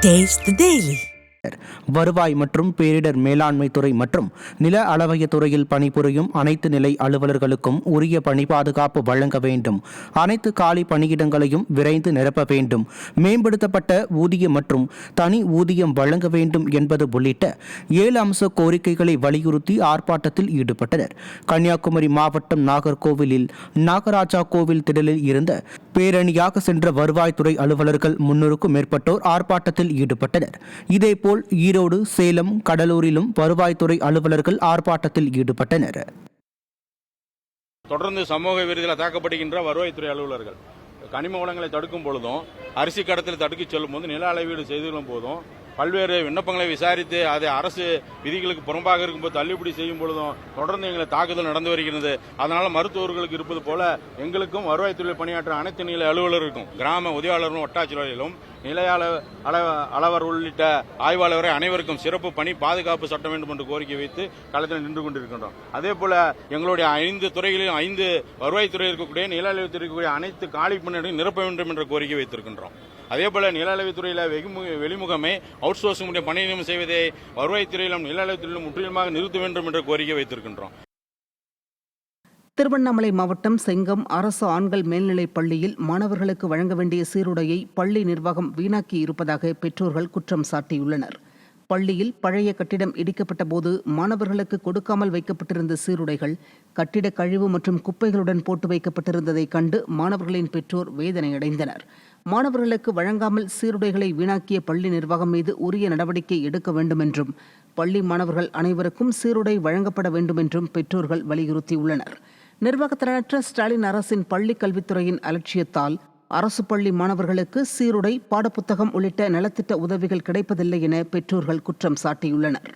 Taste the Daily. வருவாய் மற்றும் பேரிடர் மேலாண்மை துறை மற்றும் நில அளவைய துறையில் பணிபுரியும் அனைத்து நிலை அலுவலர்களுக்கும் உரிய பணி பாதுகாப்பு வழங்க வேண்டும். அனைத்து காலி பணியிடங்களையும் விரைந்து நிரப்ப வேண்டும். மேம்படுத்தப்பட்ட ஊதியம் மற்றும் தனி ஊதியம் வழங்க வேண்டும் என்பது உள்ளிட்ட 7 அம்ச கோரிக்கைகளை வலியுறுத்தி ஆர்ப்பாட்டத்தில் ஈடுபட்டனர். கன்னியாகுமரி மாவட்டம் நாகர்கோவிலில் நாகராஜா கோவில் திடலில் இருந்த பேரணியாக சென்ற வருவாய்த்துறை அலுவலர்கள் 300க்கும் மேற்பட்டோர் ஆர்ப்பாட்டத்தில் ஈடுபட்டனர். இதேபோல் ஈரோடு, சேலம், கடலூரிலும் வருவாய்த்துறை அலுவலர்கள் ஆர்ப்பாட்டத்தில் ஈடுபட்டனர். தொடர்ந்து சமூக விரோதிகளால் தாக்கப்படுகின்ற வருவாய்த்துறை அலுவலர்கள் கனிம வளங்களை தடுக்கும் பொழுதும், அரிசி கடத்தலை தடுக்கச் செல்லும் போது, நில அளவீடு செய்துள்ள போதும், பல்வேறு விண்ணப்பங்களை விசாரித்து அதை அரசு விதிகளுக்கு புறம்பாக இருக்கும்போது தள்ளுபடி செய்யும் பொழுதும் தொடர்ந்து எங்களை தாக்குதல் நடந்து வருகிறது. அதனால மருத்துவர்களுக்கு இருப்பது போல எங்களுக்கும் வருவாய்த்துறையில் பணியாற்ற அனைத்து நிலை அலுவலருக்கும், கிராம உதவியாளரும், வட்டாட்சியர்களும், நிலையாள அளவர் உள்ளிட்ட ஆய்வாளரை அனைவருக்கும் சிறப்பு பணி பாதுகாப்பு சட்டம் வேண்டும் என்று கோரிக்கை வைத்து களத்தில் நின்று கொண்டிருக்கின்றோம். அதே போல எங்களுடைய 5 துறைகளிலும் 5 வருவாய்த்துறை இருக்கக்கூடிய நில அளவுத்துறை இருக்கக்கூடிய அனைத்து காலி பணியிடங்களை நிரப்ப வேண்டும் என்ற கோரிக்கை வைத்திருக்கின்றோம். அதே போல நில அளவுத்துறையில் வெளிமுகமே அவுட் சோர்சிங் பணி நியமனம் செய்வதை வருவாய்த்துறையிலும் நில அளவுத்துறையிலும் முற்றிலுமாக நிறுத்த வேண்டும் என்ற கோரிக்கை வைத்திருக்கின்றோம். திருவண்ணாமலை மாவட்டம் செங்கம் அரசு ஆண்கள் மேல்நிலைப் பள்ளியில் மாணவர்களுக்கு வழங்க வேண்டிய சீருடையை பள்ளி நிர்வாகம் வீணாக்கி இருப்பதாக பெற்றோர்கள் குற்றம் சாட்டியுள்ளனர். பள்ளியில் பழைய கட்டிடம் இடிக்கப்பட்ட போது மாணவர்களுக்கு கொடுக்காமல் வைக்கப்பட்டிருந்த சீருடைகள் கட்டிட கழிவு மற்றும் குப்பைகளுடன் போட்டு வைக்கப்பட்டிருந்ததை கண்டு மாணவர்களின் பெற்றோர் வேதனையடைந்தனர். மாணவர்களுக்கு வழங்காமல் சீருடைகளை வீணாக்கிய பள்ளி நிர்வாகம் மீது உரிய நடவடிக்கை எடுக்க வேண்டும் என்றும், பள்ளி மாணவர்கள் அனைவருக்கும் சீருடை வழங்கப்பட வேண்டும் என்றும் பெற்றோர்கள் வலியுறுத்தியுள்ளனர். நிர்வாகத்திறனற்ற ஸ்டாலின் அரசின் பள்ளி கல்வித்துறையின் அலட்சியத்தால் அரசு பள்ளி மாணவர்களுக்கு சீருடை, பாடப்புத்தகம் உள்ளிட்ட நலத்திட்ட உதவிகள் கிடைப்பதில்லை என பெற்றோர்கள் குற்றம் சாட்டியுள்ளனர்.